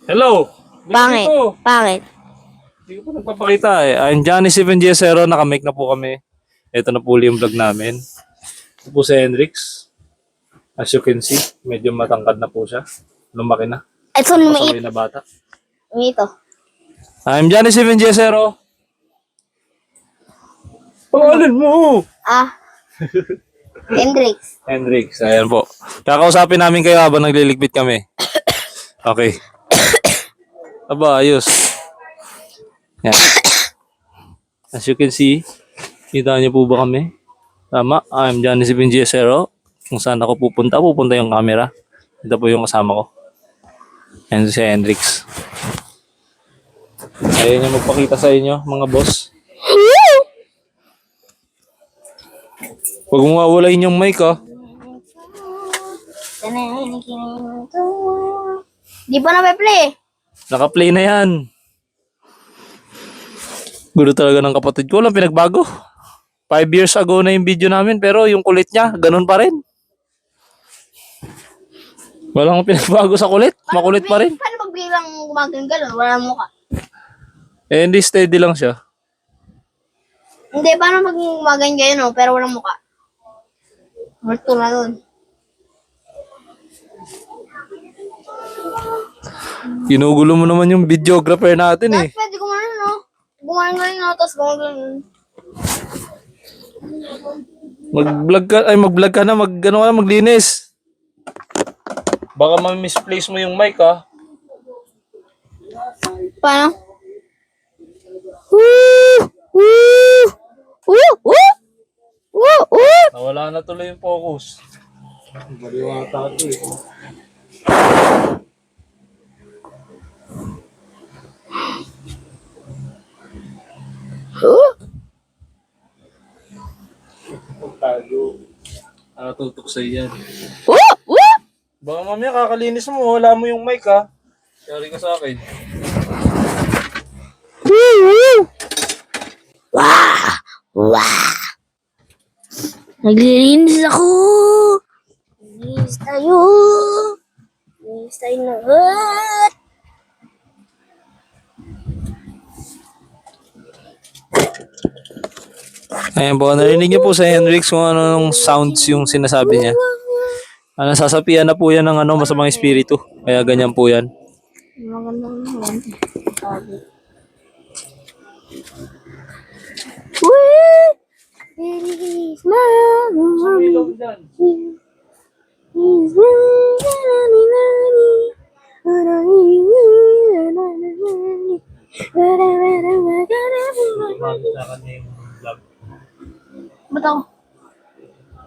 Hello! Pangit. Dito. Pangit. Hindi ko pa nagpapakita eh. I'm Johnny 7G0. Nakamake na po kami. Ito na po yung vlog namin. Ito po si Hendrix. As you can see, medyo matangkad na po siya. Lumaki na. Ito lumiit. Pasaway na bata. Ito. I'm Johnny 7G0. Pangalan mo! Hendrix. Hendrix, ayan po. Kakausapin namin kayo habang nagliligpit kami. Okay. Aba, ayos. Yan. As you can see, kita niyo po ba kami? Tama, I'm Johnny 7G0. Kung saan ako pupunta yung camera. Ito po yung kasama ko. Yan si Hendrix. Ayaw niya magpakita sa inyo, mga boss. Huwag mo mawalayin yung mic, ah. Di pa na-play. Naka-play na yan. Gulo talaga ng kapatid ko. Walang pinagbago. 5 years ago na yung video namin, pero yung kulit niya, ganun pa rin. Walang pinagbago sa kulit. Makulit pa rin. Paano pag biglang gumagano gano'n? Wala mukha. Eh, hindi steady lang siya. Hindi, paano pag gumagano gano'n pero walang mukha? Multo na nun. Ginugulo mo naman yung videographer natin eh. Pwede gumano, no? Gumano nga, tapos gumagano. Mag-vlog ka na, maglinis. Baka ma-misplace mo yung mic, ha. Paano? Woo! Woo! Woo! Woo! Woo! Woo! Nawala na tuloy yung focus. Baliwata ito eh. Tago. Tutok sa iyan. Woo! Woo! Baka mamaya kakalinis mo, wala mo yung mic, ha. Sorry ka sa akin. Woo! Woo! Wah! Wah! Naglilinis ako! Naglilinis tayo! Naglilinis tayo lahat! Ayan po, narinig niyo po sa Hendrix kung anong sounds yung sinasabi niya. Nasasapian na po yan ng masamang espiritu. Kaya ganyan po yan. Magandang naman. Woo! It is mommy. Ba't ako?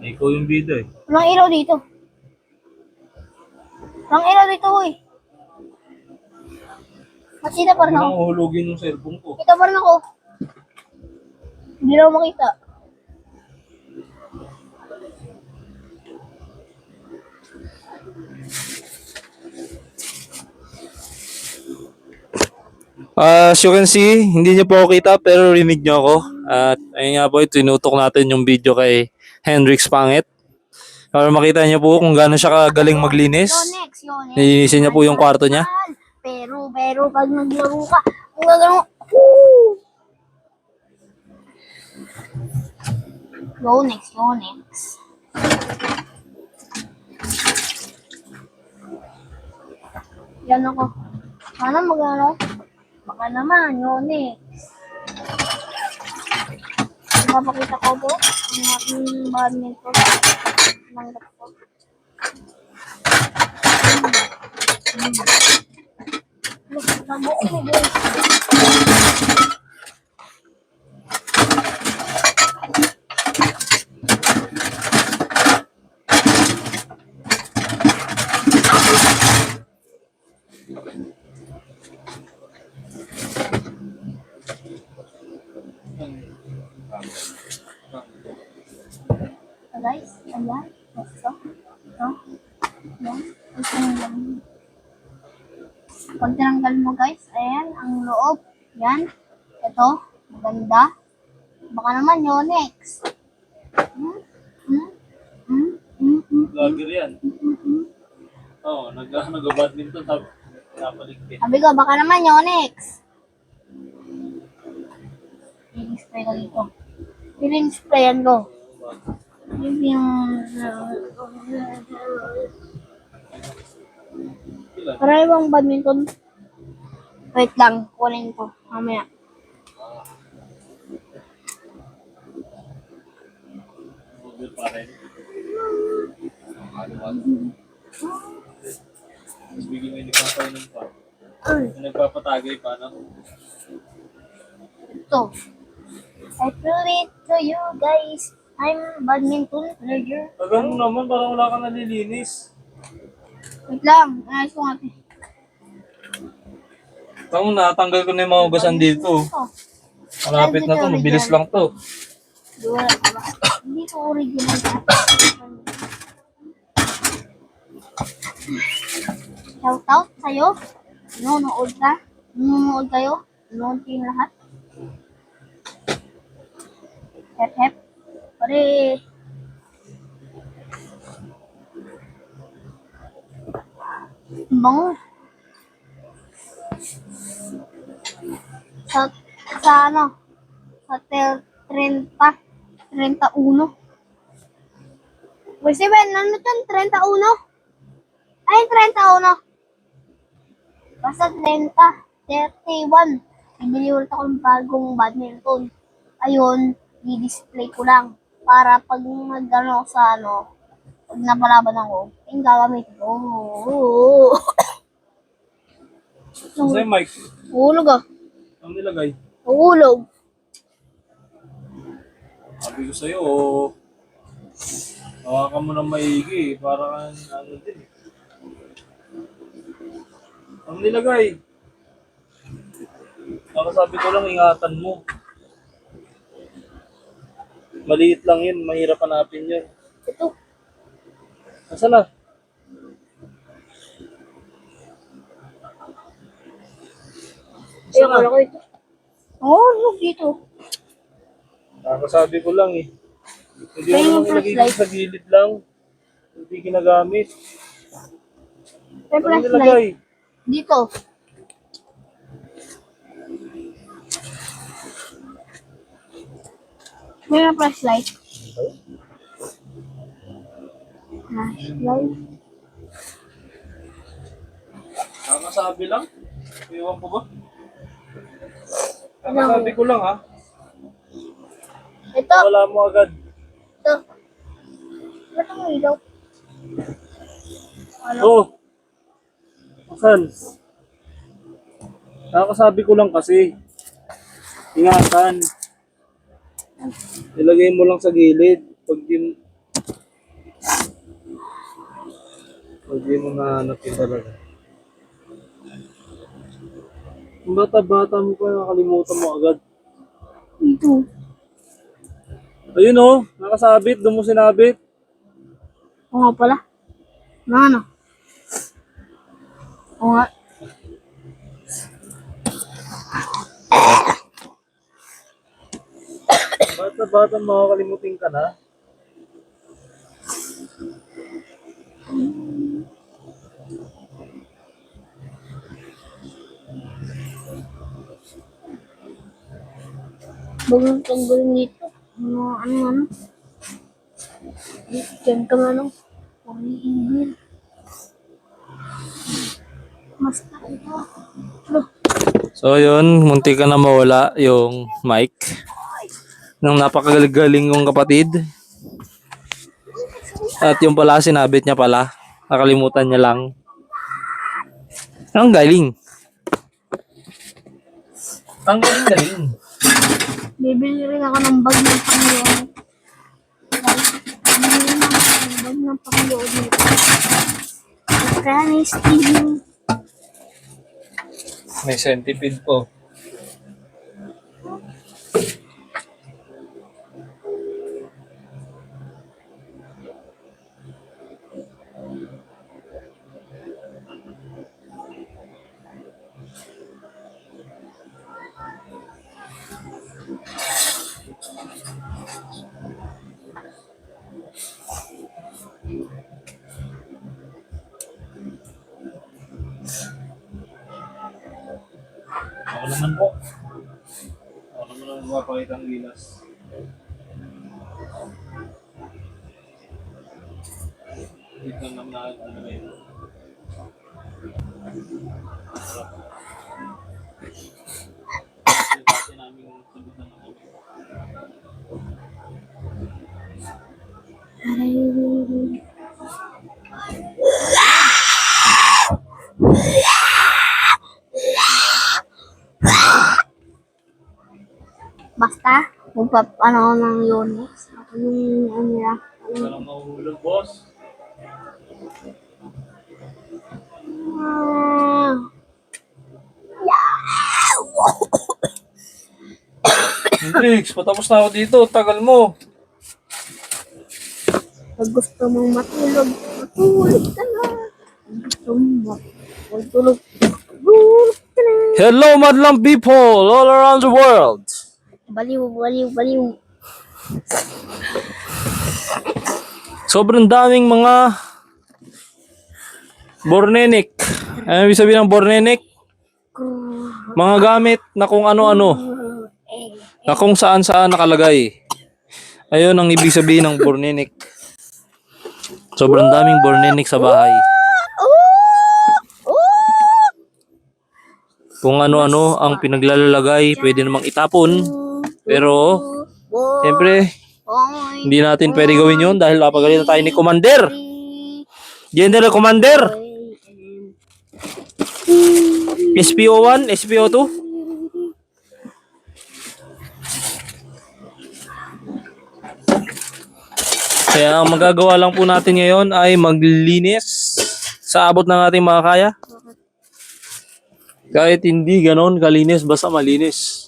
Ikaw yung bida eh. Walang ilaw dito. Walang ilaw dito, uy. Makita pa rin ako. Ang uhulugin yung cellphone ko. Kita pa rin ako. Hindi na ako makita. As you can see, hindi niyo po ako kita pero rinig niyo ako. At ayun nga po, tinutok natin yung video kay Hendrix Pangit. Para makita niyo po kung gaano siya kagaling maglinis. Yonex. Nilinisin niya po yung kwarto niya. Pero pag naglaro ka, kung gagano, woo! Yonex. Yan ako. Sana magano? Baka naman, Yonex. Ipapakita ko po ang aking badminton. Langgap ko. Tabo ko, boy. Guys, ayan. Ito. Ayan. Ito yung pag tinanggal mo guys, ayan, ang loob. Yan. Ito. Maganda. Baka naman, Yonex. Vlogger yan. Oo, nag-badminton. Pinapaligpit. Sabi ko, baka naman Yonex. Feeling spray ko dito. Feeling sprayan ko. Para ibang badminton. Wait lang, kunin ko. Mamaya. Google pa rin. Mas bigyan mo yung nagpapainom pa. Yung nagpapatagay pa, no? Ito. I prove it to you guys. I'm badminton player. Tagal mo naman, parang wala ka nalilinis. Wait lang, ayos ko nga. Tama na, tanggal ko na yung mga ugasan dito. Ito. Malapit na to, mabilis lang to. Wala ka ba? Hindi ko original. Shout out sa'yo. Nanonood ka. Nanonood kayo. Nanonood kayong lahat. Hep hep. Pare. Bango. Sa ano? Sa 30. 31. Wait, Steven, ano to? 31? Ay, 31. Basta 30. 31. Bibili ulit ako ng bagong badminton. Ayun, i-display ko lang. Para pag nag-ano sa ano, pag napalaban ako, yung gagamit ko. Sa'yo, Mike, Uhulog ah. ang nilagay. Uhulog. Sabi ko sa'yo, hawakan mo ng maigi, para kang ano din. Ang nilagay. Sabi ko lang, ingatan mo. Maliit lang yun, mahirap hanapin yun. Ito. Nasaan na? Ay, akala ko ito. Uhulog dito. Sabi ko lang eh. Hindi Kaya mo yung nang ilagay flashlight. dito sa gilid lang. Hindi ginagamit. May Ano flashlight. nilagay? Dito. May mga flashlight. Flashlight. Sabi lang? Iwan ko ba? Sabi ko lang ha. Ito. Wala mo agad. Ito. Ba't ang ilaw? Oh! Asan? Sabi ko lang kasi. Ingatan. Ilagay mo lang sa gilid. Pag di mo nahanap yun talaga. Ang bata-bata mo pa, nakalimutan mo agad. Ito. Ayun oh, nakasabit, doon mo sinabit. Oo nga pala. Ano? Oo nga. Bata-bata makakalimutin ka na. Bagong tanggalin dito. Ano. Diyan ka nga no. Pag-iibig. Mas ito. So yun, munti ka na mawala yung mic ng napakagaling kong kapatid. At yung pala, sinabit niya pala. Nakalimutan niya lang. Ang galing. Ang galing. Bibili rin ako ng bag ng Panginoon. Bibili rin ako ng bag ng Panginoon nito. Promise to you. May centipede po. Ako naman po. Ako naman ang mapakita ng gilas. Dito naman na ano na yun. Dati namin sabitan ng kami. Basta, ano ako ng Yonex. Ako yung ano nila. Ito lang mahulog, boss. Hendrix, patapos na ako dito. Tagal mo. Pag gusto mong matulog, matulog ka na. Pag gusto mong matulog, matulog ka na. Hello, madlang people all around the world. Baliw, baliw, baliw. Sobrang daming mga bornenik. Ano ibig sabihin ng bornenik? Mga gamit na kung ano-ano. Na kung saan-saan nakalagay. Ayun ang ibig sabihin ng bornenik. Sobrang daming bornenik sa bahay. Kung ano-ano ang pinaglalagay, pwede namang itapon. Pero, siyempre, hindi natin pwede gawin yun dahil napagalitan tayo ni Commander. General Commander. SPO1, SPO2. Kaya ang magagawa lang po natin ngayon ay maglinis sa abot ng ating makakaya. Kahit hindi ganon kalinis, basta malinis.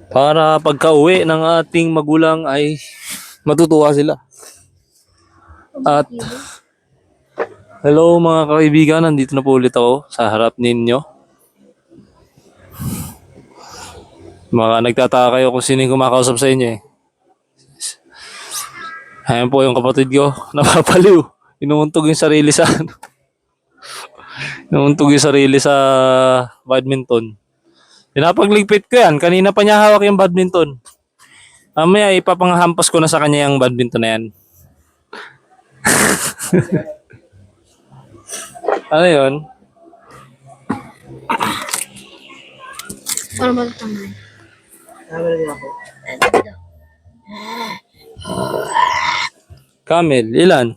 Para pagka-uwi ng ating magulang ay matutuwa sila. At hello mga kaibigan, nandito na po ulit ako sa harap ninyo. Mga nagtataka kayo kung sino yung kumakausap sa inyo eh. Ayan po yung kapatid ko, napapaliw. Inuuntog yung sarili sa ano. Inuuntog yung sarili sa badminton. Pinapagligpit ko yan. Kanina pa niya hawak yung badminton. Mamaya ipapanghampas ko na sa kanya yung badminton na yan. Ano yun? Para magtamay. Camel, ilan?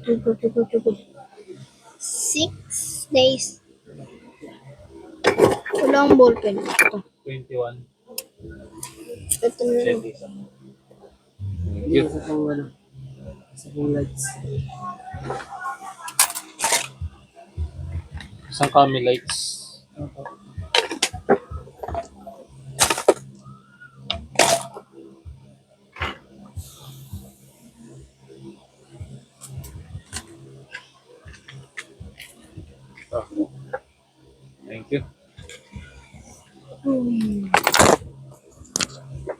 Tugo. 6 days. Wala ang ballpen. Ito. 21. Ito na lang. Cute. Isang camel lights. Thank you.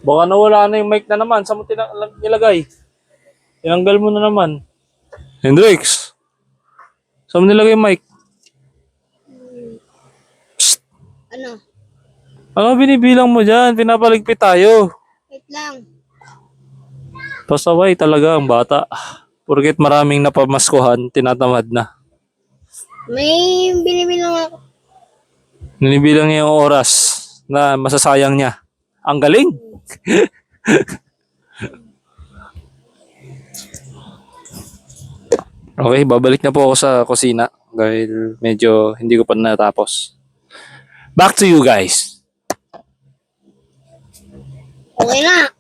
Baka nawala na yung mic na naman. Saan mo nilagay? Tinanggal mo na naman. Hendrix! Saan mo nilagay yung mic? Psst! Ano? Ano binibilang mo dyan? Pinapaligpit tayo. Wait lang. Pasaway talaga ang bata. Porket maraming napamaskuhan, tinatamad na. May binibilang ako. Ninibilang niya yung oras na masasayang niya. Ang galing! Okay, babalik na po ako sa kusina dahil medyo hindi ko pa natapos. Back to you guys. Okay na.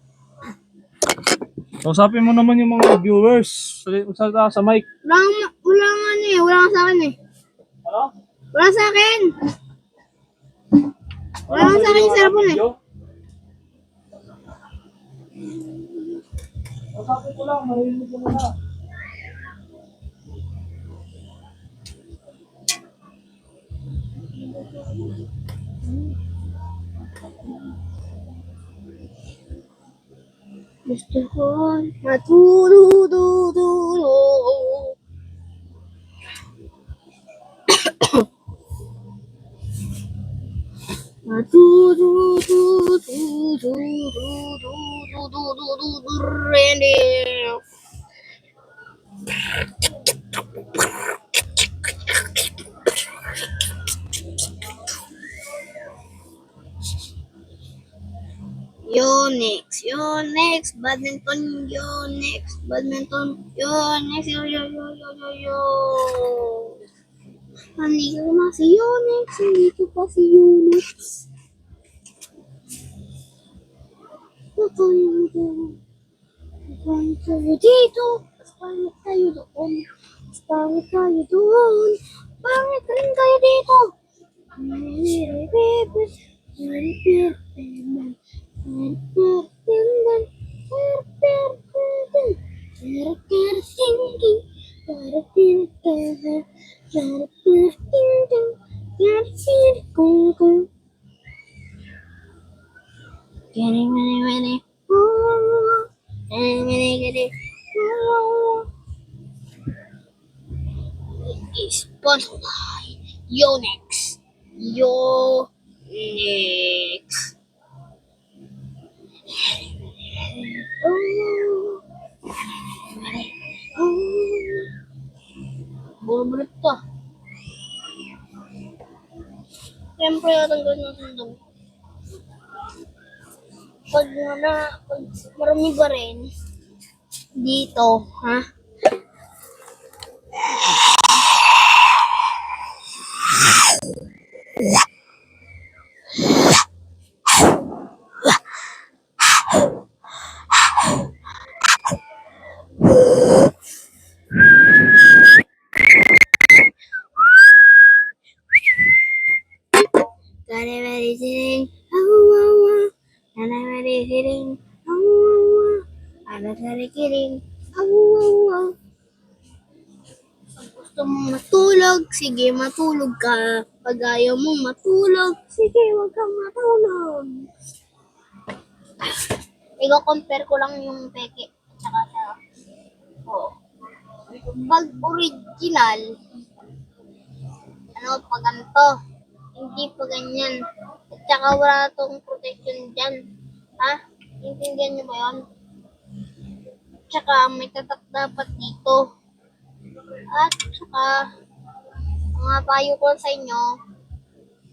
Kausapin mo naman yung mga viewers sa mic. Wala nga ano eh. Wala nga sa akin eh. Ano? Wala sa akin. Wala nga sa akin yung cellphone eh. Gusto ko matulog. Yonex, badminton, Yonex, badminton, Yonex, yo. Nandito na si Yonex, nandito pa si Yonex. Paano tayo dito? Paano tayo doon? Paano tayo doon? Pangit rin tayo dito. Sponsored by Yonex. Yonex. Bumabalik ka. Siyempre, natanggal na sundong. Pag marami ba rin dito, ha? Gusto mong matulog, sige matulog ka. Pag ayaw mong matulog, sige wag kang matulog. Iko-compare ko lang yung peke at saka sa pag original, pag ganito, hindi pa ganyan. At saka wala tong protection dyan. Ha? Intindihan niyo ba yun? At saka may tatak dapat dito. At saka, mga payo ko sa inyo,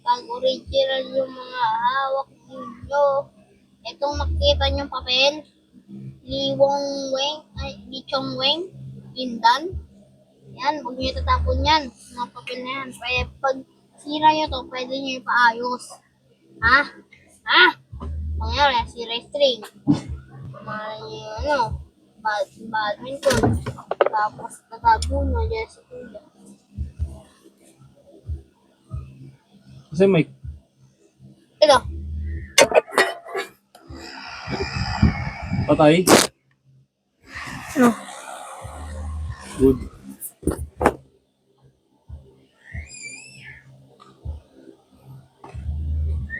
pag original yung mga hawak ninyo, itong nakita niyong papel, Li Chong Weng, Indan, yan, huwag niyo tatapon yan, mga papel na yan. Kaya pag sira nyo to, pwede nyo ipaayos. Ha? Ha? Mangyari, sira yung string. Badminton. Tapos tatago na dyan sa kuya. Kasi may Ito. patay. Ano? Good.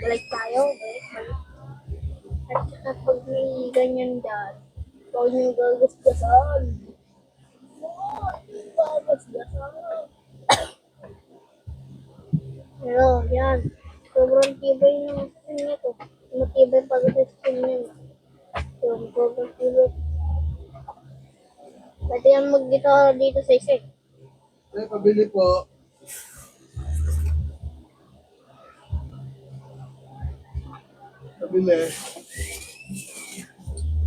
Balik tayo. At saka pag may ganyan dyan, huwag nyo gagasgasan. Gagasgasan. Pero, yan. Sobrang tibay ng skin nito. Matibay pag sa skin nito. Sobrang tibay. Pwede yan mag-guitar dito sa isa. Ay, pabili po. Pabili.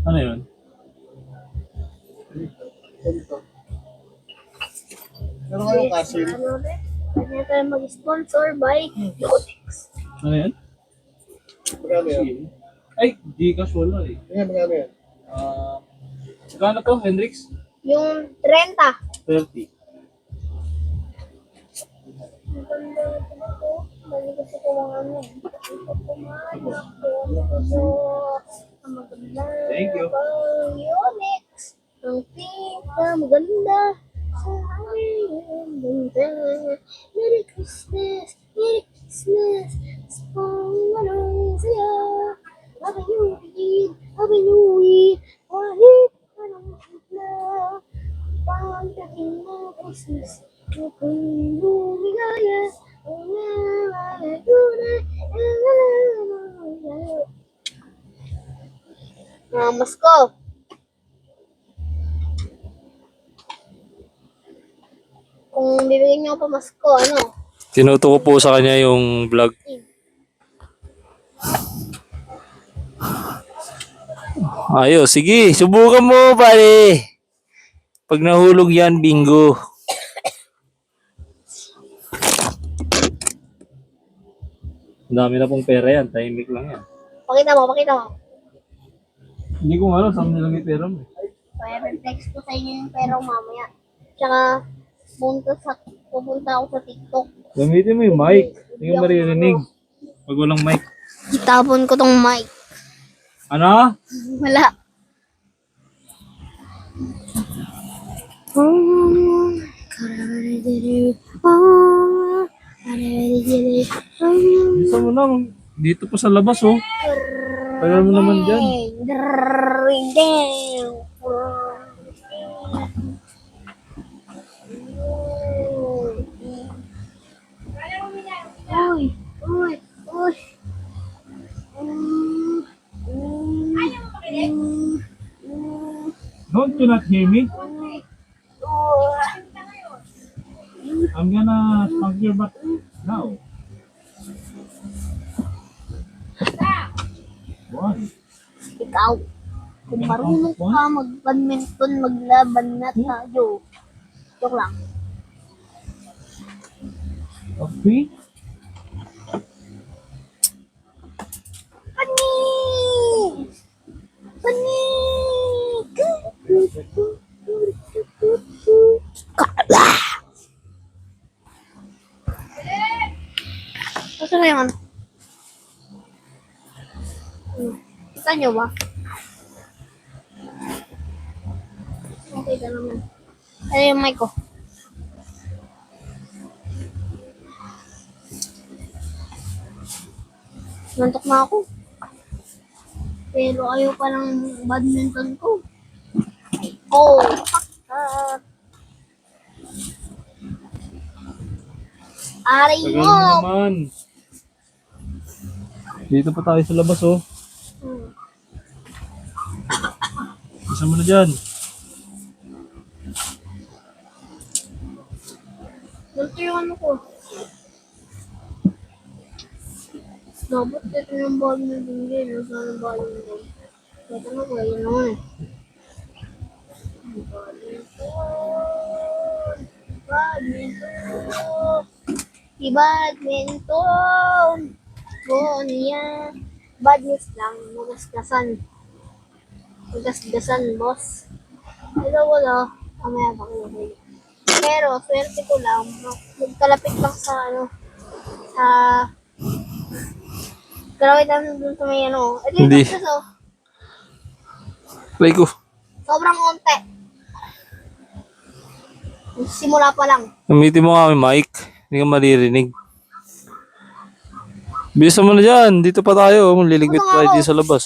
Ano yun? Ito. Meron kayong kasil? Ano rin? Pwede tayo mag-sponsor by Yonex. Ano yun? Magkano yan? Ay, Gcash wala eh. Ayan, magkano yan? Magkano to, Hendrix? Yung 30. 30. Bali kasi ko mga ano. Thank you. Yonex. na maganda sa aming mundo. Merry Christmas, Merry Christmas, sa pangalang saya. Happy New Year, Happy New Year, kahit anong na. Pagdating ng Christmas, ako'y lumigaya. Masko. Kung bibigyan niyo ako pamasko, ano? Tinuto ko po sa kanya yung vlog. Ayos, sige, subukan mo, pare. Pag nahulog yan, bingo. Ang dami na pong pera yan, tahimik lang yan. Pakita mo, pakita mo. Hindi ko alam saan nilagay pera mo. Kaya flex ko sa inyo yung pera ko mamaya. Tsaka, pupunta ako sa TikTok. Gamitin mo yung mic. Hindi ka maririnig. Pag walang mic. Itapon ko tong mic. Ano? Wala. Gusto mo na. Dito pa sa labas, oh. Tagal mo naman dyan. Uy, uy, uy. Don't you not hear me? I'm gonna spank your butt now. What? Ikaw, kung marunong ka mag-badminton, maglaban na tayo. Joke lang. Okay? Pani! Pani! Kala! Asa na yun? Kita nyo ba? Okay ka naman. Ano yung mic ko? Nantok na ako. Pero ayaw pa ng badminton ko. Oh, fuck that. Aray Tagal mo! mo naman. Dito pa tayo sa labas, oh. Isa mo na dyan. Ganito yung ano ko. Dapat ito yung badminton game. Saan ang badminton? Ito na ko, yun naman eh. Badminton! Si badminton! Gonya! Badminton lang, magasgasan. Magasgasan, boss. Wala. Kamaya pa kayo. Pero, swerte ko lang, magkalapit lang sa sa kalawit lang dun sa may Ito yung Hindi. success, oh. Play ko. Sobrang konti. Simula pa lang. Gamitin mo nga yung mic. Hindi ka maririnig. Bilisan mo na dyan. Dito pa tayo. Liligpit Ano nga tayo ako? dito sa labas.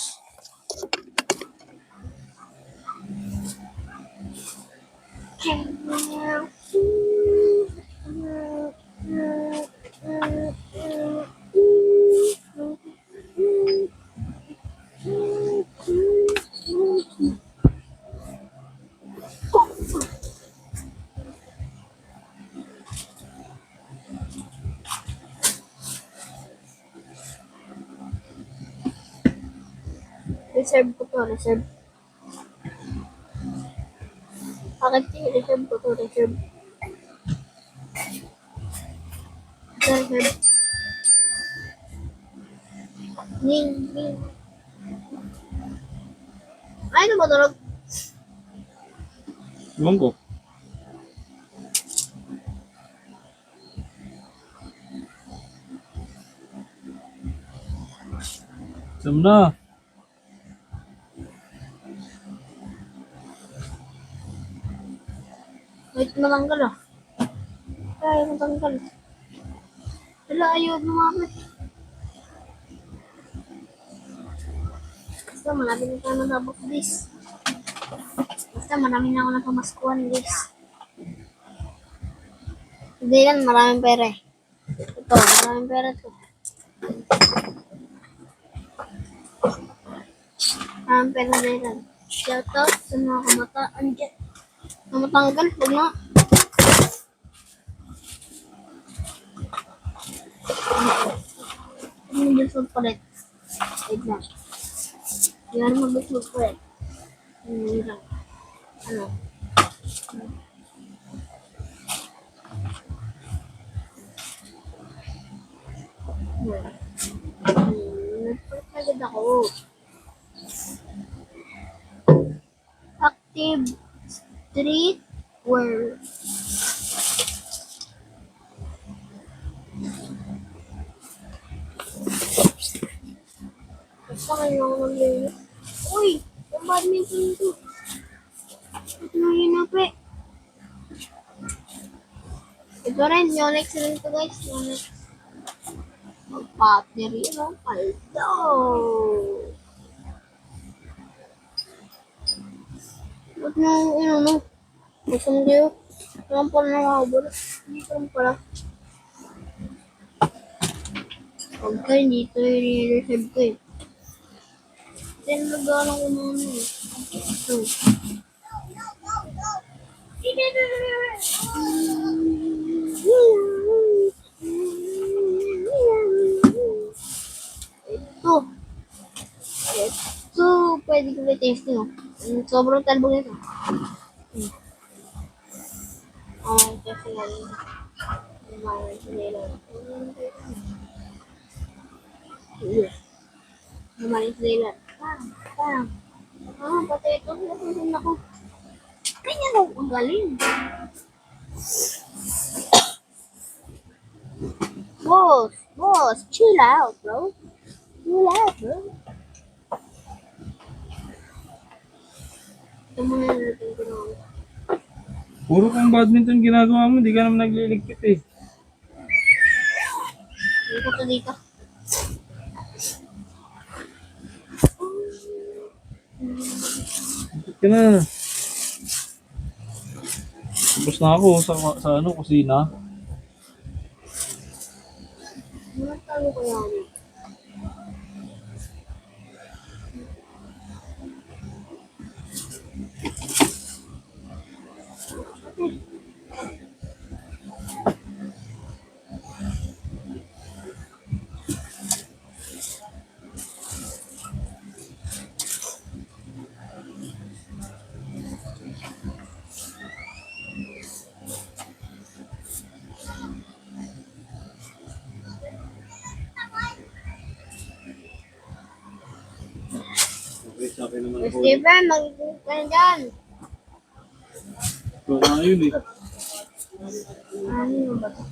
Reserve ko to, reserve. Bakit reserve ko to, reserve? Reserve. Ning. Ay, ano ba tulog? Ewan ko. Sam na. Wait, matanggal ah. Ay, matanggal. Wala, ayaw lumapit. Basta marami na tayo nabok, guys. Basta marami na ako nakamaskuhan, guys. Hindi yan, maraming pera eh. Ito, maraming pera to. Maraming pera na yan. Shoutout sa mga kamataan dyan. Na matanggal, huwag na. Ano yung gusto palit? Wait lang. Yan mo gusto palit. Yun lang. Ano? Nagpalit agad ako. Active street where basta kayo ako maglinis. Uy! Yung badminton ito. Ito na yun ape. Ito rin, Yonex rin ito guys. Yonex. Mag-battery ng paldo. Ba't na yung ano? Gusto mo kayo? Saan pala nakakabala? Dito lang pala. Huwag kayo dito yung i-reserve ko eh. Then nagalang ko na ano eh. Ito. Ito. Ito. Pwede ko i-taste nyo. Sobrang talbog nito. Kasi nga yun. Lumayan sa nila. Lumayan sa nila. Bam! Pati ito. Napusin ako. Ganyan ako. Ang galing. Boss. Chill out, bro. Chill out, bro. Ito muna natin ko na. Puro kang badminton ginagawa mo, di ka naman nagliligpit eh. Hindi ko ito dito. Ligpit ka na. Tapos na ako sa ano, kusina. Ano talo ko yan? Sabi naman Miss Steven, mag-iisip ka na dyan. ito na yun eh. Ano ba ito?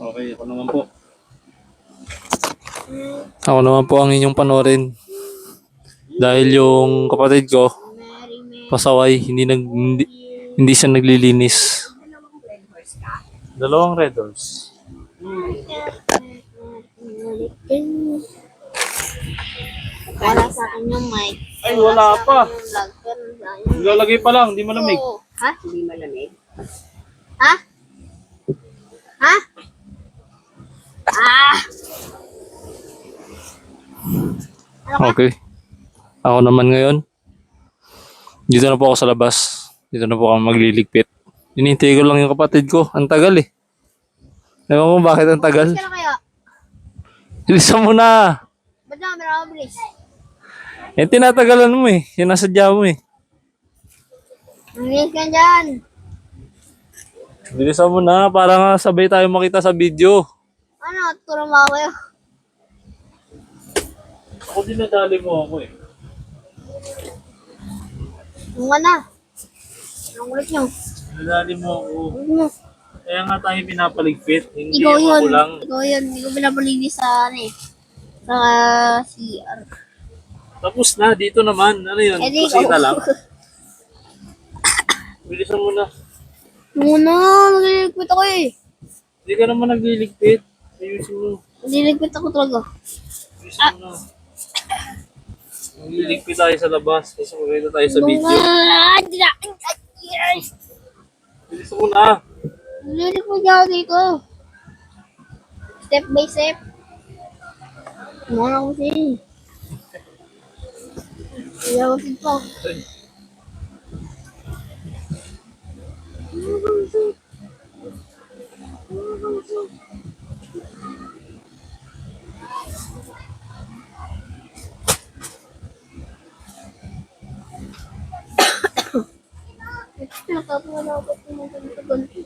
Okay, ako naman po. Ako naman po ang inyong panorin. Dahil yung kapatid ko, pasaway, hindi siya naglilinis. Dalawang red horse. Wala sa akin yung mic. Ay, wala pa. Yung vlog, pero sayang. Nilalagay pa lang, hindi malamig. Oo. Ha? Hindi malamig? Ha? Ha? Ah! Ano ka? Okay. Ako naman ngayon. Dito na po ako sa labas. Dito na po ako magliligpit. Hinihintay ko lang yung kapatid ko. Ang tagal eh. Ewan ko bakit ang tagal. Bilis ka na kaya? Bilisan mo na. Ba't naman nakabilis? Eh, tinatagalan mo eh. Yung nasadya mo eh. Bilis ka dyan. Bilisan mo na para nga sabay tayo makita sa video. Ano? Tulong mo ako kayo. Ako dinadali mo ako eh. Yung na. Anong ulit nyo? Dinadali mo ako. Ano? Kaya nga tayo pinapaligpit. Hindi Ikaw ako yun. lang. Ikaw yun. Hindi ko pinapalinis sa ano eh. Sa CR. Tapos na, dito naman. Ano yun? Eh, di Kusina ko. lang. Bilisan mo na. Muna, naliligpit ako eh. Hindi ka naman nagliligpit. Ayusin mo. Naliligpit ako talaga. Bilisan mo na. Nagliligpit tayo sa labas. Kasi magkita tayo sa video. Bilisan mo na. Naliligpit ako dito. Step by step. Muna ko siya. Naliligpit pa. Nakapagalabat ko ng ganito-ganito.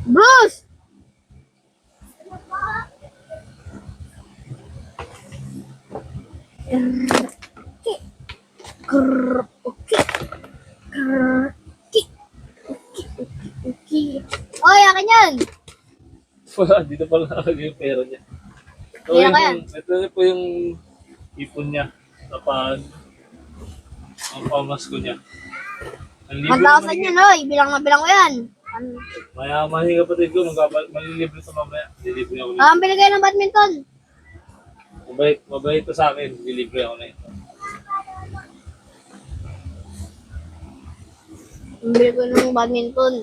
Bruce! Okay. Grrr, okay. Grrr, okay. Okay. Oy, akin yan! Wala, dito pala nakalagay yung pera niya. Ito, Pera ka yan? ito po yung ipon niya. Kapag ang pamasko niya. Ang libre 1,000 yan, oy. Bilang na bilang ko yan. Mayaman yung kapatid ko. Malilibre sa mamaya. Lilibre ako nito. Bili kayo ng badminton. Mabait to sa akin. Lilibre ako na ito. Bili ko ng badminton.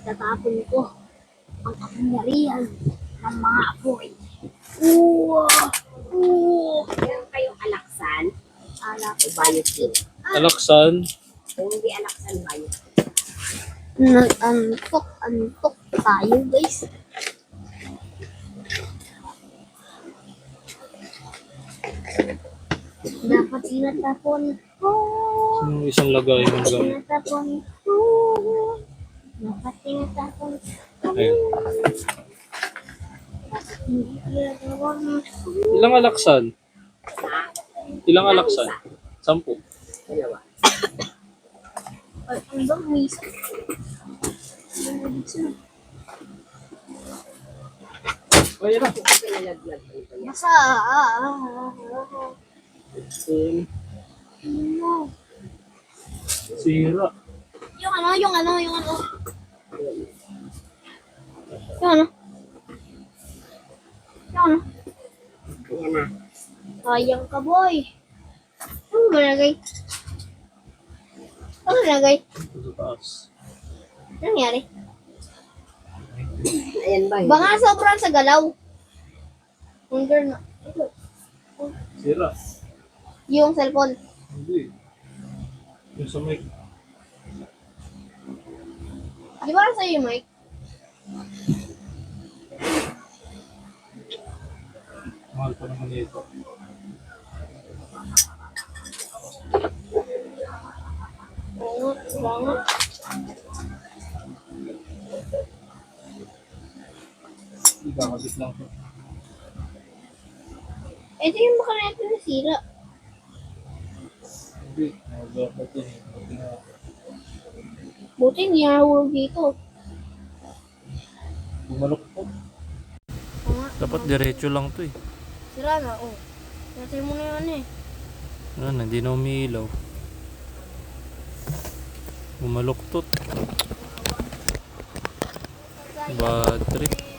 Tatapon ko ang kapangyarihan ng mga apoy. Meron kayong alaksan Alak. o biotin. Alaksan. Kung hindi alaksan, biotin. Nag-antok tayo, guys. Dapat tinatapon ko. Yung isang lagay ng gamit. Tinatapon ko. Dapat tinatapon ko. Ayun. Hindi ginagawa mo. Ilang alaksan? Ilang alaksan? 10. Dalawa. Ay, ang bang misa? Ay, yan na. Pinalaglag ko ito. Basa. Sira. Yung ano. Yung ano. Ayan na. Sayang ka, boy. Ano ba nagay? Ano nagay? Sa taas. Ano nangyari? Ayan ba? Baka sobrang sa galaw. Under na. Ito. Sira. Yung cellphone. Hindi. Yung sa mic. Di ba sa'yo yung mic? Mahal pa naman ito. Bangot. Ikakabit lang ito. Ito yung baka natin nasira. Hindi. Dapat yun. Buti na. Buti hindi nahulog dito. Bumalok po. Dapat diretso lang to eh. Sira na, oh. Natin mo na yan eh. Ano na, hindi na umiilaw. Bumaloktot. Bad trip.